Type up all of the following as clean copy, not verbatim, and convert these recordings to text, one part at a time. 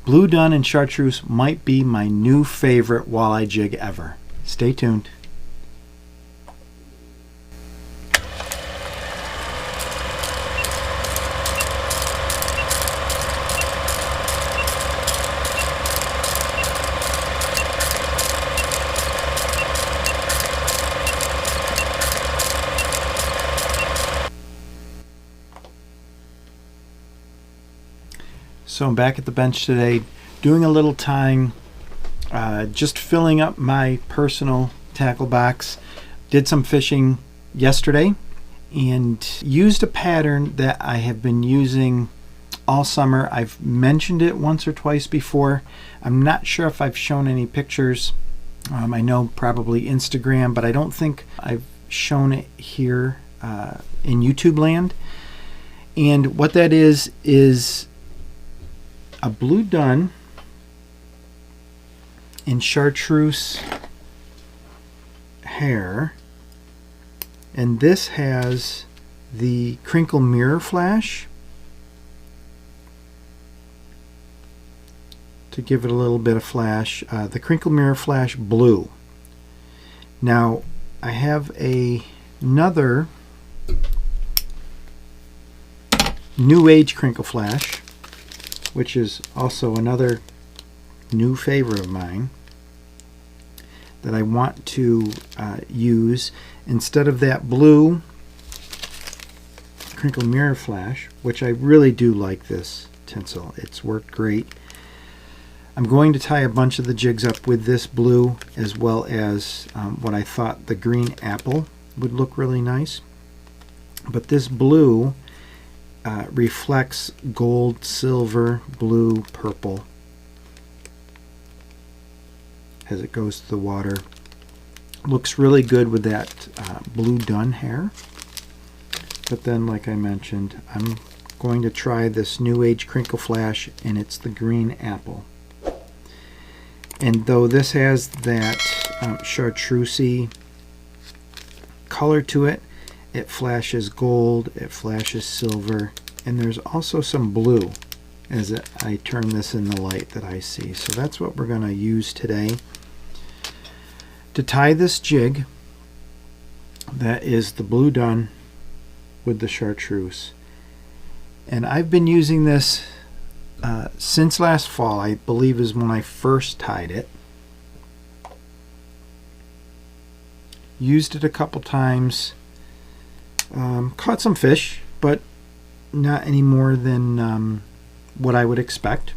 Blue Dunn and Chartreuse might be my new favorite walleye jig ever. Stay tuned. So I'm back at the bench today doing a little tying, just filling up my personal tackle box. Did some fishing yesterday and used a pattern that I have been using all summer. I've mentioned it once or twice before. I'm not sure if I've shown any pictures. I know probably Instagram, but I don't think I've shown it here in YouTube land. And what that is a Blue Dunn in Chartreuse hair, and this has the crinkle mirror flash to give it a little bit of flash. The crinkle mirror flash blue. Now I have another new age crinkle flash, which is also another new favorite of mine that I want to use instead of that blue crinkle mirror flash, which I really do like this tinsel. It's worked great. I'm going to tie a bunch of the jigs up with this blue, as well as what I thought the green apple would look really nice. But this blue reflects gold, silver, blue, purple as it goes to the water. Looks really good with that Blue Dunn hair. But then, like I mentioned, I'm going to try this new age crinkle flash, and it's the green apple. And though this has that chartreusey color to it, it flashes gold, it flashes silver, and there's also some blue as I turn this in the light that I see. So that's what we're going to use today to tie this jig. That is the Blue Dunn with the Chartreuse. And I've been using this since last fall, I believe is when I first tied it. Used it a couple times. Caught some fish, but not any more than what I would expect.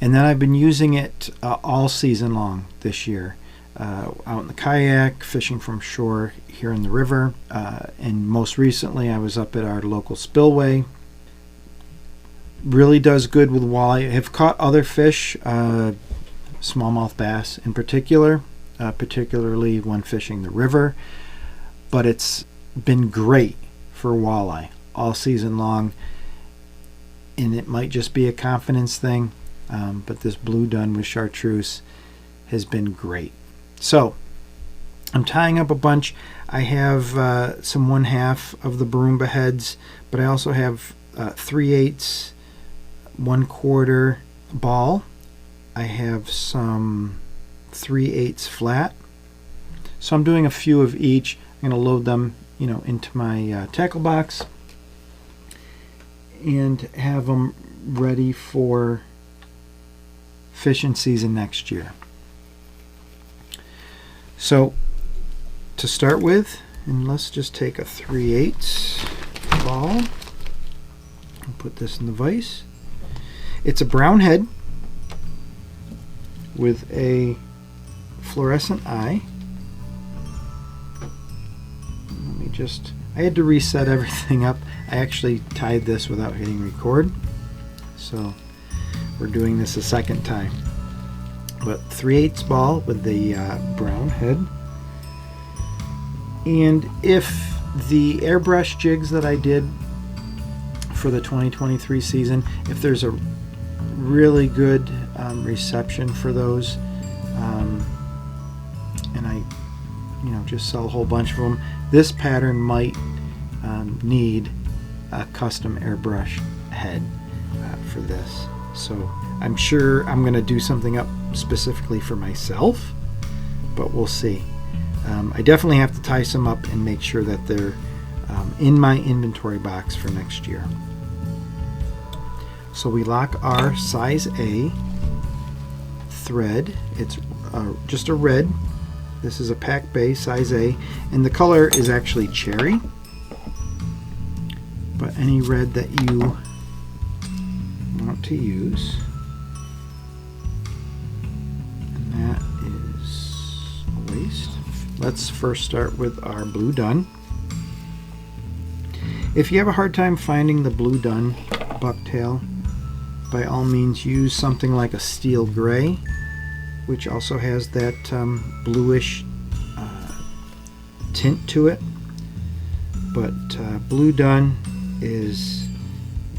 And then I've been using it all season long this year. Out in the kayak, fishing from shore here in the river, and most recently I was up at our local spillway. Really does good with walleye. I have caught other fish, smallmouth bass in particular, particularly when fishing the river, but it's been great for walleye all season long, and it might just be a confidence thing, but this Blue Dunn with Chartreuse has been great. So I'm tying up a bunch. I have some 1/2 of the Barumba heads, but I also have 3/8, 1/4 ball. I have some 3/8 flat. So I'm doing a few of each. I'm going to load them, into my tackle box and have them ready for fishing season next year. So to start with, and let's just take a 3/8 ball and put this in the vise. It's a brown head with a fluorescent eye. I had to reset everything up. I actually tied this without hitting record, so we're doing this a second time. But 3/8 ball with the brown head. And if the airbrush jigs that I did for the 2023 season, if there's a really good reception for those, and I just sell a whole bunch of them, this pattern might need a custom airbrush head for this. So I'm sure I'm going to do something up specifically for myself, but we'll see. I definitely have to tie some up and make sure that they're in my inventory box for next year. So we lock our size A thread. It's just a red. This is a pack bay size A, and the color is actually cherry, but any red that you want to use. And that is a waste. Let's first start with our blue Dunn. If you have a hard time finding the blue Dunn bucktail, by all means use something like a steel gray, which also has that bluish tint to it. But blue Dunn is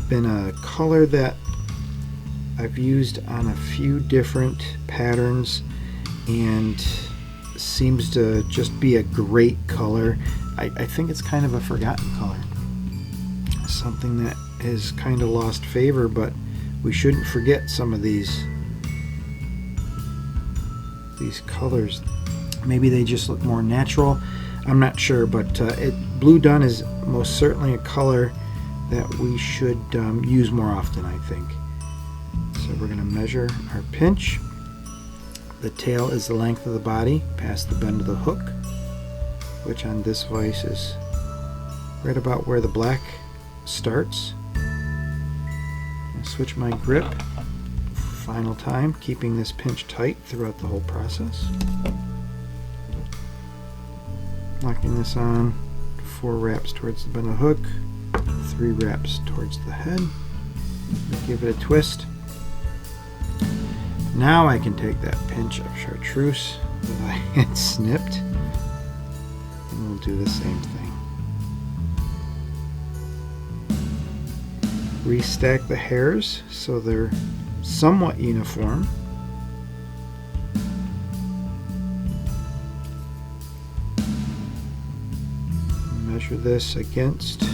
been a color that I've used on a few different patterns and seems to just be a great color. I think it's kind of a forgotten color, something that has kind of lost favor, but we shouldn't forget some of these colors. Maybe they just look more natural. I'm not sure, but blue Dunn is most certainly a color that we should use more often, I think. So we're going to measure our pinch. The tail is the length of the body past the bend of the hook, which on this vise is right about where the black starts. I'll switch my grip final time, keeping this pinch tight throughout the whole process. Locking this on, 4 wraps towards the bend of the hook, 3 wraps towards the head. Give it a twist. Now I can take that pinch of Chartreuse that I had snipped, and we'll do the same thing. Restack the hairs so they're somewhat uniform. Measure this against the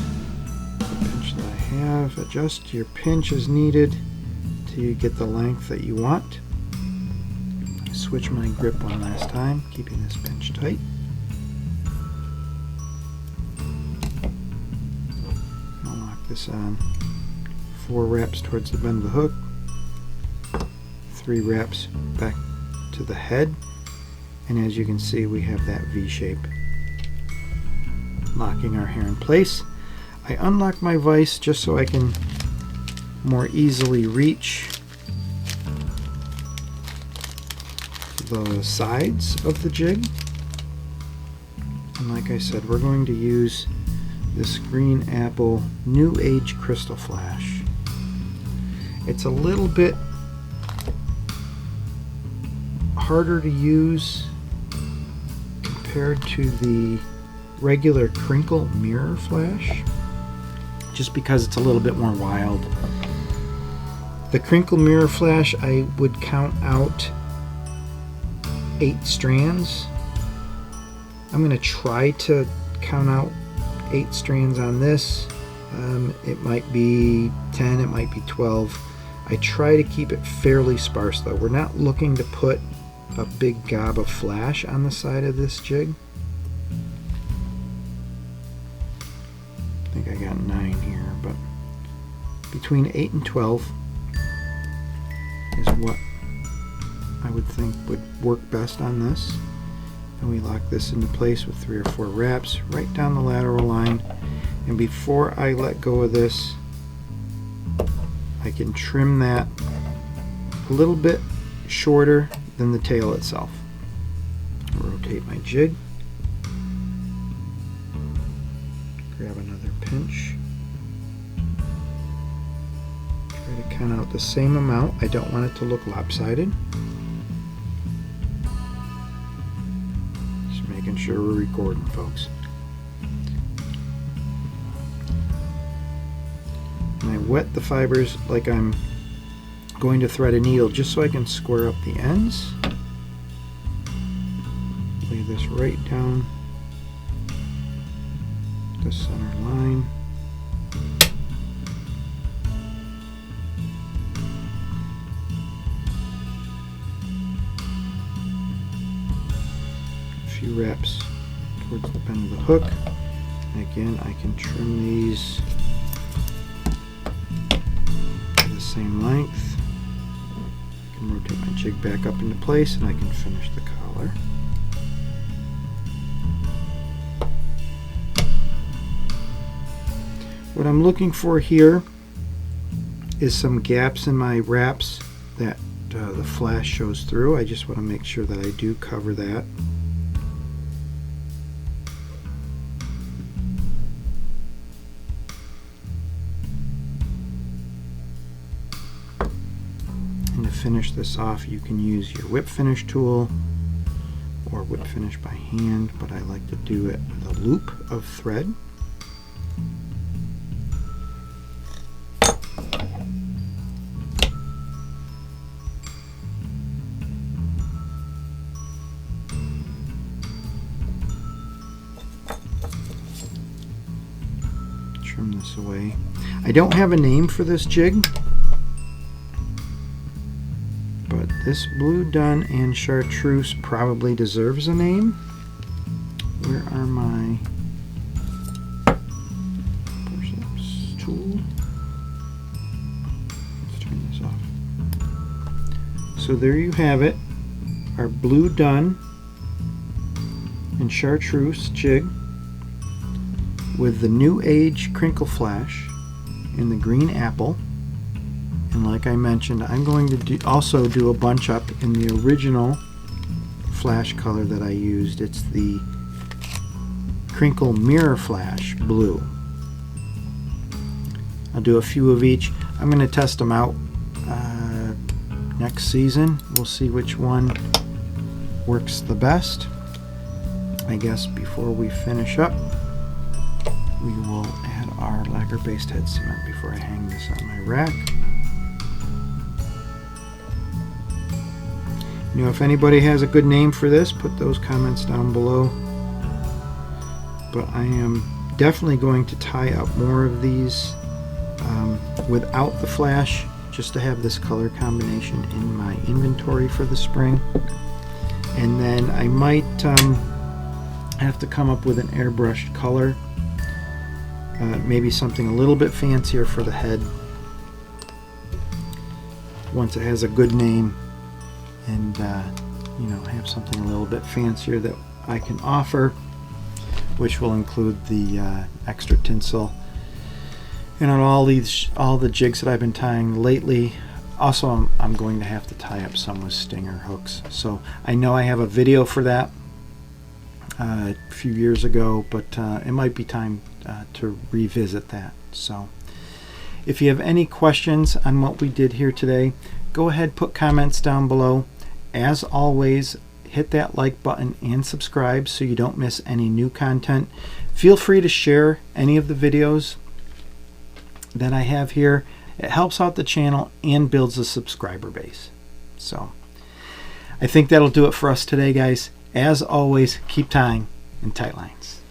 pinch that I have. Adjust your pinch as needed till you get the length that you want. Switch my grip one last time, keeping this pinch tight. I'll lock this on. 4 wraps towards the bend of the hook, 3 wraps back to the head, and as you can see we have that V shape. Locking our hair in place. I unlock my vise just so I can more easily reach the sides of the jig. And like I said, we're going to use this Green Apple New Age Crystal Flash. It's a little bit harder to use compared to the regular crinkle mirror flash, just because it's a little bit more wild. The crinkle mirror flash, I would count out 8 strands. I'm going to try to count out 8 strands on this. It might be 10, it might be 12. I try to keep it fairly sparse though. We're not looking to put a big gob of flash on the side of this jig. I think I got 9 here, but between 8 and 12 is what I would think would work best on this. And we lock this into place with 3 or 4 wraps right down the lateral line. And before I let go of this, I can trim that a little bit shorter than the tail itself. Rotate my jig. Grab another pinch. Try to count out the same amount. I don't want it to look lopsided. Just making sure we're recording, folks. And I wet the fibers like I'm going to thread a needle, just so I can square up the ends. Lay this right down the center line. few wraps towards the bend of the hook. And again, I can trim these to the same length. I can rotate my jig back up into place and I can finish the collar. What I'm looking for here is some gaps in my wraps that the flash shows through. I just want to make sure that I do cover that. And to finish this off, you can use your whip finish tool or whip finish by hand, but I like to do it with a loop of thread. Trim this away. I don't have a name for this jig, but this blue Dunn and Chartreuse probably deserves a name. Where are my forceps tool? Let's turn this off. So there you have it, our blue Dunn and Chartreuse jig with the New Age crinkle flash in the green apple. And like I mentioned, I'm going to also do a bunch up in the original flash color that I used. It's the crinkle mirror flash blue. I'll do a few of each. I'm going to test them out next season. We'll see which one works the best. I guess before we finish up, we will add our lacquer-based head cement before I hang this on my rack. You know, if anybody has a good name for this, put those comments down below. But I am definitely going to tie up more of these without the flash, just to have this color combination in my inventory for the spring. And then I might have to come up with an airbrushed color. Maybe something a little bit fancier for the head once it has a good name, and you know, have something a little bit fancier that I can offer, which will include the extra tinsel. And on all the jigs that I've been tying lately, also I'm going to have to tie up some with stinger hooks. So I know I have a video for that a few years ago, but it might be time to revisit that. So if you have any questions on what we did here today, go ahead, put comments down below. As always, hit that like button and subscribe so you don't miss any new content. Feel free to share any of the videos that I have here. It helps out the channel and builds a subscriber base. So I think that'll do it for us today, guys. As always, keep tying in tight lines.